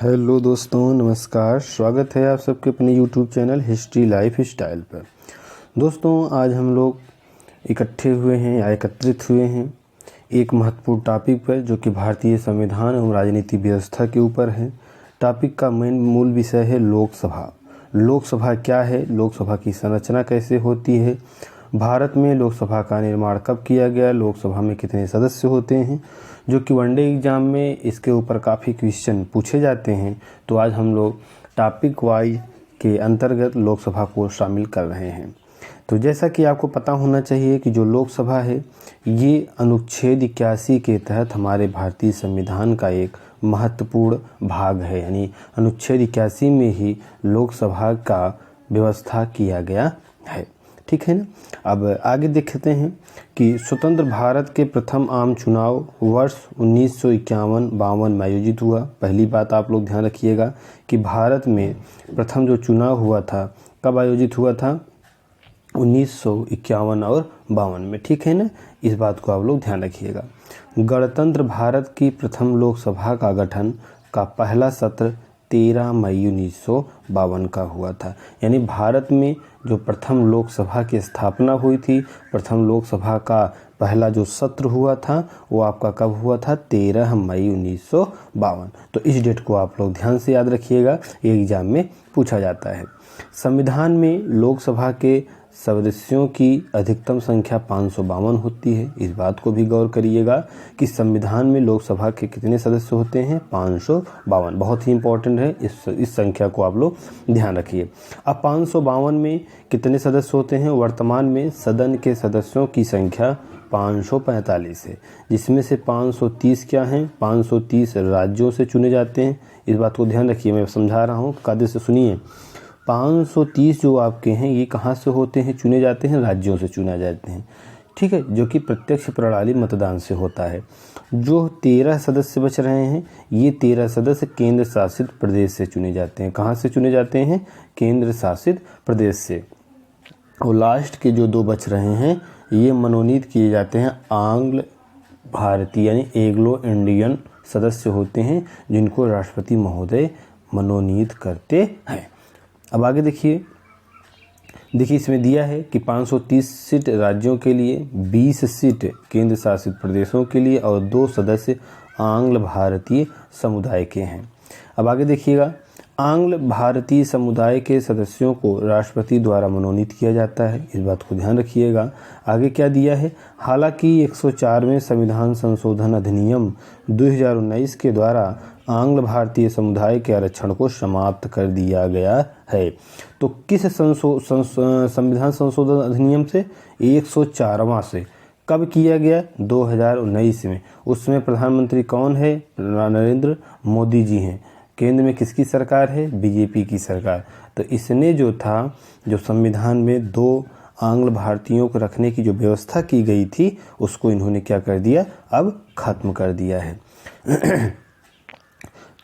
Hello दोस्तों, नमस्कार। स्वागत है आप सबके अपने YouTube channel history life style पर। दोस्तों, आज हम लोग इकट्ठे हुए हैं या एकत्रित हुए हैं एक महत्वपूर्ण टॉपिक पर, जो कि भारतीय संविधान एवं राजनीति व्यवस्था के ऊपर है। टॉपिक का मूल विषय है लोकसभा। लोकसभा क्या है, लोकसभा की संरचना कैसे होती है, भारत में लोकसभा का निर्माण कब किया गया, लोकसभा में कितने सदस्य होते हैं, जो कि वनडे एग्ज़ाम में इसके ऊपर काफ़ी क्वेश्चन पूछे जाते हैं। तो आज हम लोग टॉपिक वाइज के अंतर्गत लोकसभा को शामिल कर रहे हैं। तो जैसा कि आपको पता होना चाहिए कि जो लोकसभा है ये अनुच्छेद 81 के तहत हमारे भारतीय संविधान का एक महत्वपूर्ण भाग है। यानी अनुच्छेद 81 में ही लोकसभा का व्यवस्था किया गया है। ठीक है ना। अब आगे देखते हैं कि स्वतंत्र भारत के प्रथम आम चुनाव वर्ष 1951-52 में आयोजित हुआ। पहली बात आप लोग ध्यान रखिएगा कि भारत में प्रथम जो चुनाव हुआ था कब आयोजित हुआ था, 1951 और 52 में। ठीक है ना, इस बात को आप लोग ध्यान रखिएगा। गणतंत्र भारत की प्रथम लोकसभा का गठन का पहला सत्र 13 मई 1952 का हुआ था। यानी भारत में जो प्रथम लोकसभा की स्थापना हुई थी, प्रथम लोकसभा का पहला जो सत्र हुआ था वो आपका कब हुआ था, 13 मई 1952। तो इस डेट को आप लोग ध्यान से याद रखिएगा, ये एग्जाम में पूछा जाता है। संविधान में लोकसभा के सदस्यों की अधिकतम संख्या 552 होती है। इस बात को भी गौर करिएगा कि संविधान में लोकसभा के कितने सदस्य होते हैं, 552। बहुत ही इंपॉर्टेंट है, इस संख्या को आप लोग ध्यान रखिए। अब 552 में कितने सदस्य होते हैं, वर्तमान में सदन के सदस्यों की संख्या 545 है, जिसमें से 530 क्या हैं, 530 राज्यों से चुने जाते हैं। इस बात को ध्यान रखिए, मैं समझा रहा हूँ, कायदे से सुनिए। 530 जो आपके हैं ये कहाँ से होते हैं, चुने जाते हैं, राज्यों से चुने जाते हैं। ठीक है, जो कि प्रत्यक्ष प्रणाली मतदान से होता है। जो 13 सदस्य बच रहे हैं ये 13 सदस्य केंद्र शासित प्रदेश से चुने जाते हैं। कहाँ से चुने जाते हैं, केंद्र शासित प्रदेश से। और लास्ट के जो 2 बच रहे हैं ये मनोनीत किए जाते हैं आंग्ल भारतीय यानी एंग्लो इंडियन सदस्य होते हैं, जिनको राष्ट्रपति महोदय मनोनीत करते हैं। अब आगे देखिए इसमें दिया है कि 530 सीट राज्यों के लिए, 20 सीट केंद्र शासित प्रदेशों के लिए और 2 सदस्य आंग्ल भारतीय समुदाय के हैं। अब आगे देखिएगा, आंग्ल भारतीय समुदाय के सदस्यों को राष्ट्रपति द्वारा मनोनीत किया जाता है। इस बात को ध्यान रखिएगा। आगे क्या दिया है, हालांकि 104वें संविधान संशोधन अधिनियम 2019 के द्वारा आंग्ल भारतीय समुदाय के आरक्षण को समाप्त कर दिया गया है। तो किस संविधान संशोधन अधिनियम से, 104वां से। कब किया गया, 2019 में। उसमें प्रधानमंत्री कौन है, नरेंद्र मोदी जी हैं। केंद्र में किसकी सरकार है, बीजेपी की सरकार। तो इसने जो था, जो संविधान में 2 आंग्ल भारतीयों को रखने की जो व्यवस्था की गई थी उसको इन्होंने क्या कर दिया, अब खत्म कर दिया है।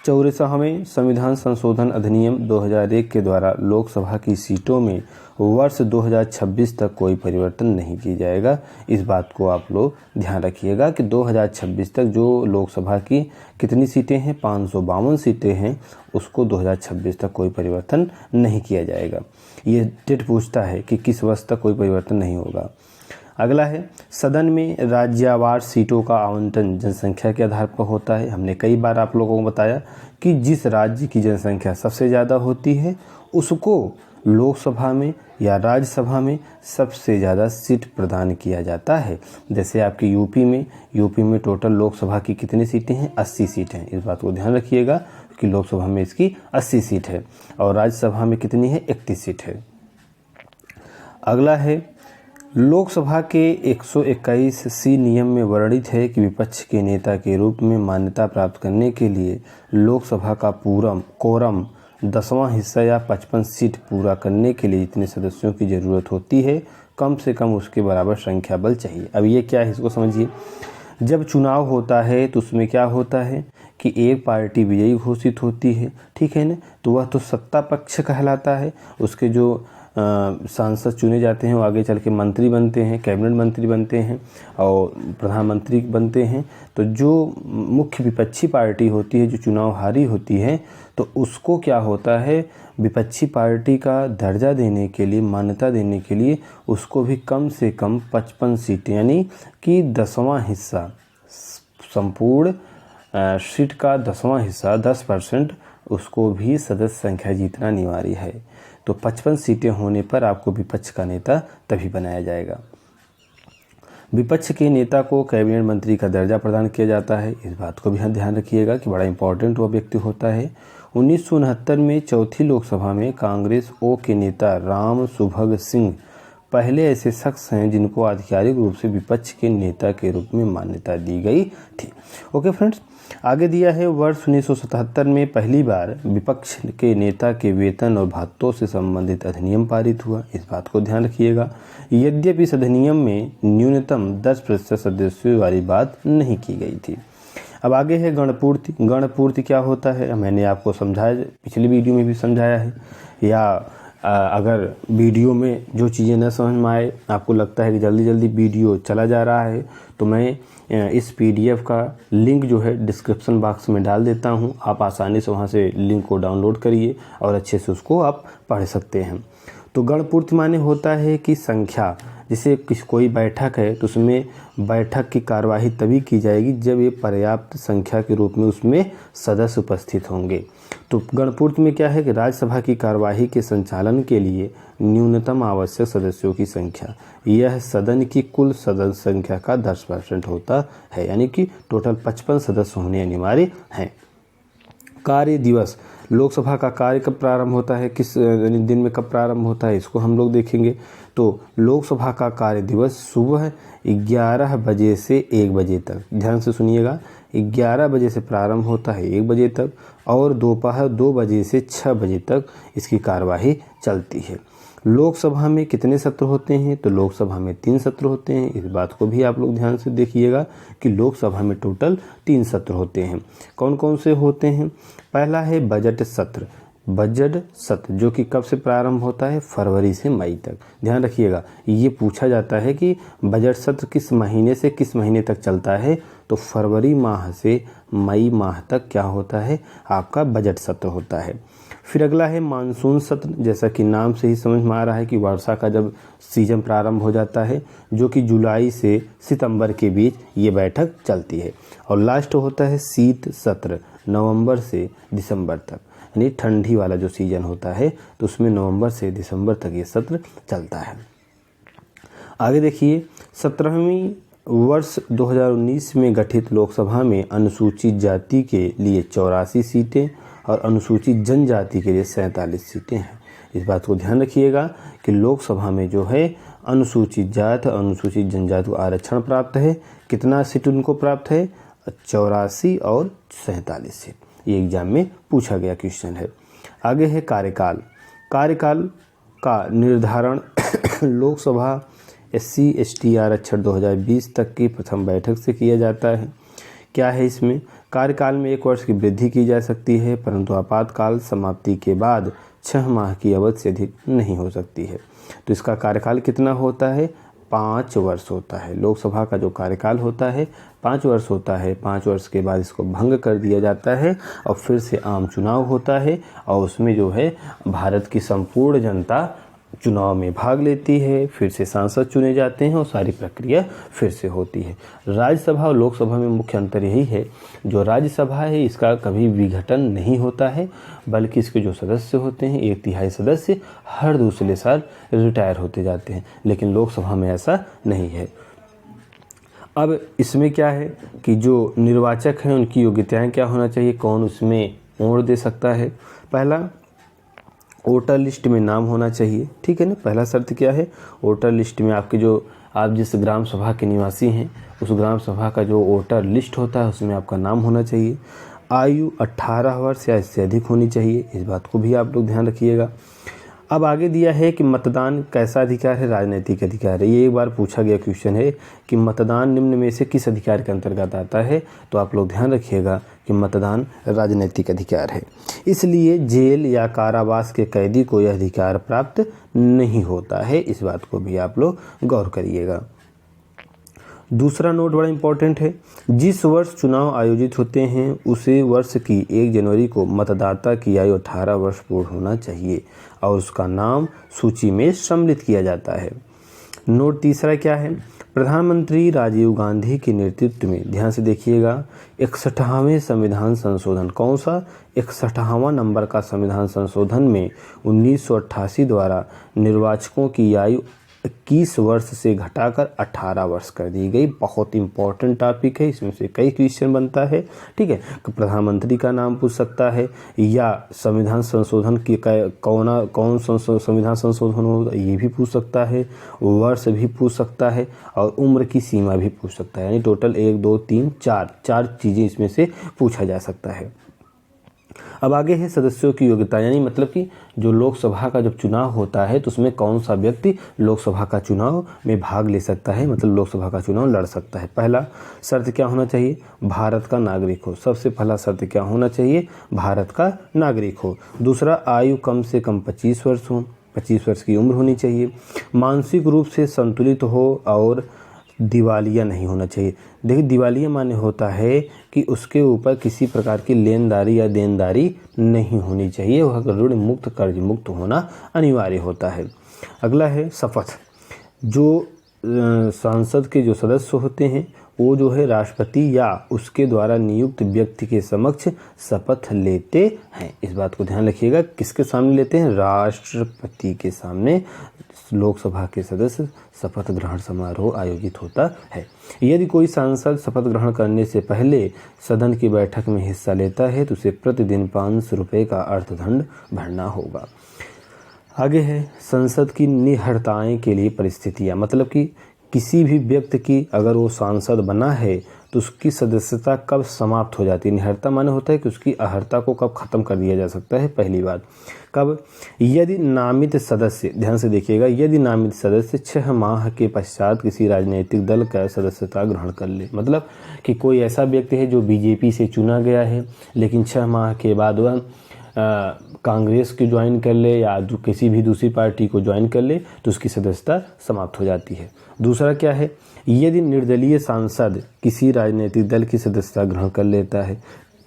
64वें संविधान संशोधन अधिनियम 2001 के द्वारा लोकसभा की सीटों में वर्ष 2026 तक कोई परिवर्तन नहीं किया जाएगा। इस बात को आप लोग ध्यान रखिएगा कि 2026 तक जो लोकसभा की कितनी सीटें हैं, 552 सीटें हैं, उसको 2026 तक कोई परिवर्तन नहीं किया जाएगा। ये डेट पूछता है कि किस वर्ष तक कोई परिवर्तन नहीं होगा। अगला है, सदन में राज्यवार सीटों का आवंटन जनसंख्या के आधार पर होता है। हमने कई बार आप लोगों को बताया कि जिस राज्य की जनसंख्या सबसे ज़्यादा होती है उसको लोकसभा में या राज्यसभा में सबसे ज़्यादा सीट प्रदान किया जाता है। जैसे आपके यूपी में टोटल लोकसभा की कितनी सीटें हैं, 80 सीट हैं। इस बात को ध्यान रखिएगा कि लोकसभा में इसकी 80 सीट है और राज्यसभा में कितनी है, 31 सीट है। अगला है, लोकसभा के 121 नियम में वर्णित है कि विपक्ष के नेता के रूप में मान्यता प्राप्त करने के लिए लोकसभा का कोरम 10वां हिस्सा या 55 सीट पूरा करने के लिए जितने सदस्यों की ज़रूरत होती है, कम से कम उसके बराबर संख्या बल चाहिए। अब ये क्या है, इसको समझिए। जब चुनाव होता है तो उसमें क्या होता है कि एक पार्टी विजयी घोषित होती है, ठीक है ना, तो वह तो सत्ता पक्ष कहलाता है। उसके जो सांसद चुने जाते हैं वो आगे चल के मंत्री बनते हैं, कैबिनेट मंत्री बनते हैं और प्रधानमंत्री बनते हैं। तो जो मुख्य विपक्षी पार्टी होती है, जो चुनाव हारी होती है, तो उसको क्या होता है, विपक्षी पार्टी का दर्जा देने के लिए, मान्यता देने के लिए उसको भी कम से कम 55 सीटें यानी कि 10वां हिस्सा, संपूर्ण सीट का 10वां हिस्सा 10% उसको भी सदस्य संख्या जीतना अनिवार्य है। तो 55 सीटें होने पर आपको विपक्ष का नेता तभी बनाया जाएगा। विपक्ष के नेता को कैबिनेट मंत्री का दर्जा प्रदान किया जाता है। इस बात को भी ध्यान रखिएगा कि बड़ा इंपॉर्टेंट वह व्यक्ति होता है। 1969 में चौथी लोकसभा में कांग्रेस ओ के नेता राम सुभग सिंह पहले ऐसे शख्स हैं जिनको आधिकारिक रूप से विपक्ष के नेता के रूप में मान्यता दी गई थी। ओके फ्रेंड्स, आगे दिया है वर्ष 1977 में पहली बार विपक्ष के नेता के वेतन और भत्तों से संबंधित अधिनियम पारित हुआ। इस बात को ध्यान रखिएगा। यद्यपि इस अधिनियम में न्यूनतम 10% सदस्यों वाली बात नहीं की गई थी। अब आगे है गणपूर्ति। गणपूर्ति क्या होता है, मैंने आपको समझाया, पिछली वीडियो में भी समझाया है, या अगर वीडियो में जो चीज़ें न समझ में आए, आपको लगता है कि जल्दी जल्दी वीडियो चला जा रहा है, तो मैं इस PDF का लिंक जो है डिस्क्रिप्शन बॉक्स में डाल देता हूं। आप आसानी से वहां से लिंक को डाउनलोड करिए और अच्छे से उसको आप पढ़ सकते हैं। तो गणपूर्ति माने होता है कि संख्या, जैसे कोई बैठक है तो उसमें बैठक की कार्यवाही तभी की जाएगी जब ये पर्याप्त संख्या के रूप में उसमें सदस्य उपस्थित होंगे। तो गणपूर्ति में क्या है कि राज्यसभा की कार्यवाही के संचालन के लिए न्यूनतम आवश्यक सदस्यों की संख्या, यह सदन की कुल सदस्य संख्या का 10% होता है, यानी कि टोटल 55 सदस्य होने अनिवार्य हैं। कार्य दिवस, लोकसभा का कार्य कब प्रारंभ होता है, किस दिन में कब प्रारंभ होता है, इसको हम लोग देखेंगे। तो लोकसभा का कार्य दिवस सुबह 11 बजे से 1 बजे तक, ध्यान से सुनिएगा, 11 बजे से प्रारंभ होता है 1 बजे तक और दोपहर 2 बजे से 6 बजे तक इसकी कार्यवाही चलती है। लोकसभा में कितने सत्र होते हैं, तो लोकसभा में 3 सत्र होते हैं। इस बात को भी आप लोग ध्यान से देखिएगा कि लोकसभा में टोटल 3 सत्र होते हैं। कौन कौन से होते हैं, पहला है बजट सत्र। बजट सत्र जो कि कब से प्रारंभ होता है, फरवरी से मई तक। ध्यान रखिएगा, ये पूछा जाता है कि बजट सत्र किस महीने से किस महीने तक चलता है, तो फरवरी माह से मई माह तक क्या होता है, आपका बजट सत्र होता है। फिर अगला है मानसून सत्र, जैसा कि नाम से ही समझ में आ रहा है कि वर्षा का जब सीजन प्रारंभ हो जाता है, जो कि जुलाई से सितंबर के बीच ये बैठक चलती है। और लास्ट होता है शीत सत्र, नवंबर से दिसंबर तक, यानी ठंडी वाला जो सीजन होता है तो उसमें नवंबर से दिसंबर तक ये सत्र चलता है। आगे देखिए, 17वीं वर्ष 2019 में गठित लोकसभा में अनुसूचित जाति के लिए 84 सीटें और अनुसूचित जनजाति के लिए 47 सीटें हैं। इस बात को ध्यान रखिएगा कि लोकसभा में जो है अनुसूचित जाति और अनुसूचित जनजाति को आरक्षण प्राप्त है। कितना सीट उनको प्राप्त है, 84 और 47 सीट। ये एग्जाम में पूछा गया क्वेश्चन है। आगे है कार्यकाल। कार्यकाल का निर्धारण लोकसभा SC ST आरक्षण 2020 तक की प्रथम बैठक से किया जाता है। क्या है इसमें, कार्यकाल में 1 वर्ष की वृद्धि की जा सकती है, परंतु आपातकाल समाप्ति के बाद 6 माह की अवधि से अधिक नहीं हो सकती है। तो इसका कार्यकाल कितना होता है, 5 वर्ष होता है। लोकसभा का जो कार्यकाल होता है 5 वर्ष होता है। 5 वर्ष के बाद इसको भंग कर दिया जाता है और फिर से आम चुनाव होता है और उसमें जो है भारत की संपूर्ण जनता चुनाव में भाग लेती है, फिर से सांसद चुने जाते हैं और सारी प्रक्रिया फिर से होती है। राज्यसभा और लोकसभा में मुख्य अंतर यही है, जो राज्यसभा है इसका कभी विघटन नहीं होता है, बल्कि इसके जो सदस्य होते हैं 1/3 सदस्य हर दूसरे साल रिटायर होते जाते हैं, लेकिन लोकसभा में ऐसा नहीं है। अब इसमें क्या है कि जो निर्वाचक हैं उनकी योग्यताएं क्या होना चाहिए, कौन उसमें वोट दे सकता है। पहला, वोटर लिस्ट में नाम होना चाहिए, ठीक है ना। पहला शर्त क्या है, वोटर लिस्ट में आपके जो आप जिस ग्राम सभा के निवासी हैं उस ग्राम सभा का जो वोटर लिस्ट होता है उसमें आपका नाम होना चाहिए। आयु 18 वर्ष या इससे अधिक होनी चाहिए, इस बात को भी आप लोग ध्यान रखिएगा। अब आगे दिया है कि मतदान कैसा अधिकार है, राजनीतिक अधिकार है। ये एक बार पूछा गया क्वेश्चन है कि मतदान निम्न में से किस अधिकार के अंतर्गत आता है, तो आप लोग ध्यान रखिएगा कि मतदान राजनीतिक अधिकार है। इसलिए जेल या कारावास के कैदी को यह अधिकार प्राप्त नहीं होता है, इस बात को भी आप लोग गौर करिएगा। दूसरा नोट बड़ा इंपॉर्टेंट है, जिस वर्ष चुनाव आयोजित होते हैं उसी वर्ष की 1 जनवरी को मतदाता की आयु 18 वर्ष पूर्ण होना चाहिए और उसका नाम सूची में सम्मिलित किया जाता है। नोट तीसरा क्या है, प्रधानमंत्री राजीव गांधी के नेतृत्व में, ध्यान से देखिएगा, 61वें संविधान संशोधन, कौन सा 61वां नंबर का संविधान संशोधन में 1988 द्वारा निर्वाचकों की आयु 21 वर्ष से घटाकर 18 वर्ष कर दी गई। बहुत इंपॉर्टेंट टॉपिक है, इसमें से कई क्वेश्चन बनता है, ठीक है। प्रधानमंत्री का नाम पूछ सकता है या संविधान संशोधन की कौन संविधान संशोधन हो, ये भी पूछ सकता है, वर्ष भी पूछ सकता है और उम्र की सीमा भी पूछ सकता है। यानी टोटल 1 2 3 4 चीज़ें इसमें से पूछा जा सकता है। अब आगे है सदस्यों की योग्यता, यानी मतलब कि जो लोकसभा का जब चुनाव होता है तो उसमें कौन सा व्यक्ति लोकसभा का चुनाव में भाग ले सकता है, मतलब लोकसभा का चुनाव लड़ सकता है। पहला शर्त क्या होना चाहिए, भारत का नागरिक हो। सबसे पहला शर्त क्या होना चाहिए, भारत का नागरिक हो। दूसरा, आयु कम से कम 25 वर्ष हो, 25 वर्ष की उम्र होनी चाहिए। मानसिक रूप से संतुलित हो और दिवालिया नहीं होना चाहिए। देखिए, दिवालिया माने होता है कि उसके ऊपर किसी प्रकार की लेनदारी या देनदारी नहीं होनी चाहिए, वह ऋण मुक्त कर्ज मुक्त होना अनिवार्य होता है। अगला है शपथ। जो संसद के जो सदस्य होते हैं वो जो है राष्ट्रपति या उसके द्वारा नियुक्त व्यक्ति के समक्ष शपथ लेते हैं। इस बात को ध्यान रखिएगा, किसके सामने लेते हैं, राष्ट्रपति के सामने लोकसभा के सदस्य शपथ ग्रहण समारोह आयोजित होता है। यदि कोई सांसद शपथ ग्रहण करने से पहले सदन की बैठक में हिस्सा लेता है तो उसे प्रतिदिन 500 रुपये का अर्थदंड भरना होगा। आगे है संसद की निहर्ताएं के लिए परिस्थितियां, मतलब कि किसी भी व्यक्ति की अगर वो सांसद बना है तो उसकी सदस्यता कब समाप्त हो जाती है। निहर्ता माने होता है कि उसकी अहर्ता को कब खत्म कर दिया जा सकता है। पहली बात, कब, यदि नामित सदस्य, ध्यान से देखिएगा, यदि नामित सदस्य 6 माह के पश्चात किसी राजनीतिक दल का सदस्यता ग्रहण कर ले। मतलब कि कोई ऐसा व्यक्ति है जो बीजेपी से चुना गया है लेकिन 6 माह के बाद वह कांग्रेस को ज्वाइन कर ले या किसी भी दूसरी पार्टी को ज्वाइन कर ले तो उसकी सदस्यता समाप्त हो जाती है। दूसरा क्या है, यदि निर्दलीय सांसद किसी राजनीतिक दल की सदस्यता ग्रहण कर लेता है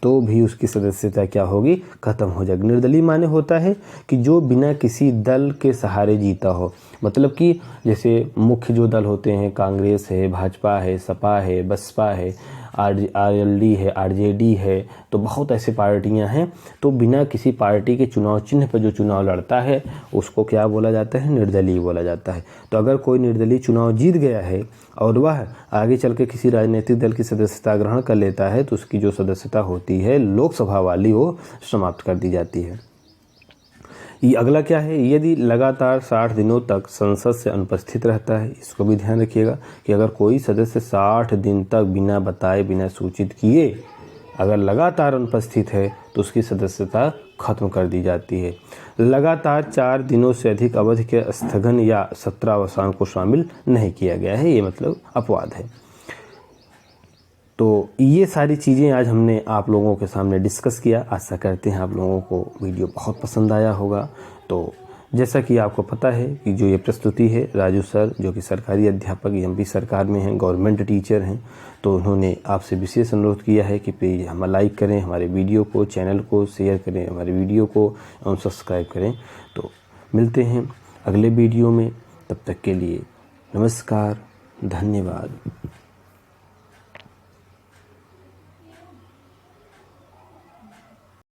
तो भी उसकी सदस्यता क्या होगी, खत्म हो जाएगी। निर्दलीय माने होता है कि जो बिना किसी दल के सहारे जीता हो, मतलब कि जैसे मुख्य जो दल होते हैं, कांग्रेस है, भाजपा है, सपा है, बसपा है, आरएलडी है, आरजेडी है, तो बहुत ऐसे पार्टियां हैं, तो बिना किसी पार्टी के चुनाव चिन्ह पर जो चुनाव लड़ता है उसको क्या बोला जाता है, निर्दलीय बोला जाता है। तो अगर कोई निर्दलीय चुनाव जीत गया है और वह आगे चल के किसी राजनीतिक दल की सदस्यता ग्रहण कर लेता है तो उसकी जो सदस्यता होती है लोकसभा वाली वो समाप्त कर दी जाती है। ये अगला क्या है, यदि लगातार 60 दिनों तक संसद से अनुपस्थित रहता है, इसको भी ध्यान रखिएगा कि अगर कोई सदस्य 60 दिन तक बिना बताए बिना सूचित किए अगर लगातार अनुपस्थित है तो उसकी सदस्यता खत्म कर दी जाती है। लगातार 4 दिनों से अधिक अवधि के स्थगन या सत्रावसान को शामिल नहीं किया गया है, ये मतलब अपवाद है। तो ये सारी चीज़ें आज हमने आप लोगों के सामने डिस्कस किया। आशा करते हैं आप लोगों को वीडियो बहुत पसंद आया होगा। तो जैसा कि आपको पता है कि जो ये प्रस्तुति है, राजू सर जो कि सरकारी अध्यापक एमपी सरकार में हैं, गवर्नमेंट टीचर हैं, तो उन्होंने आपसे विशेष अनुरोध किया है कि प्लीज़ हम लाइक करें हमारे वीडियो को, चैनल को शेयर करें हमारे वीडियो को और सब्सक्राइब करें। तो मिलते हैं अगले वीडियो में, तब तक के लिए नमस्कार, धन्यवाद।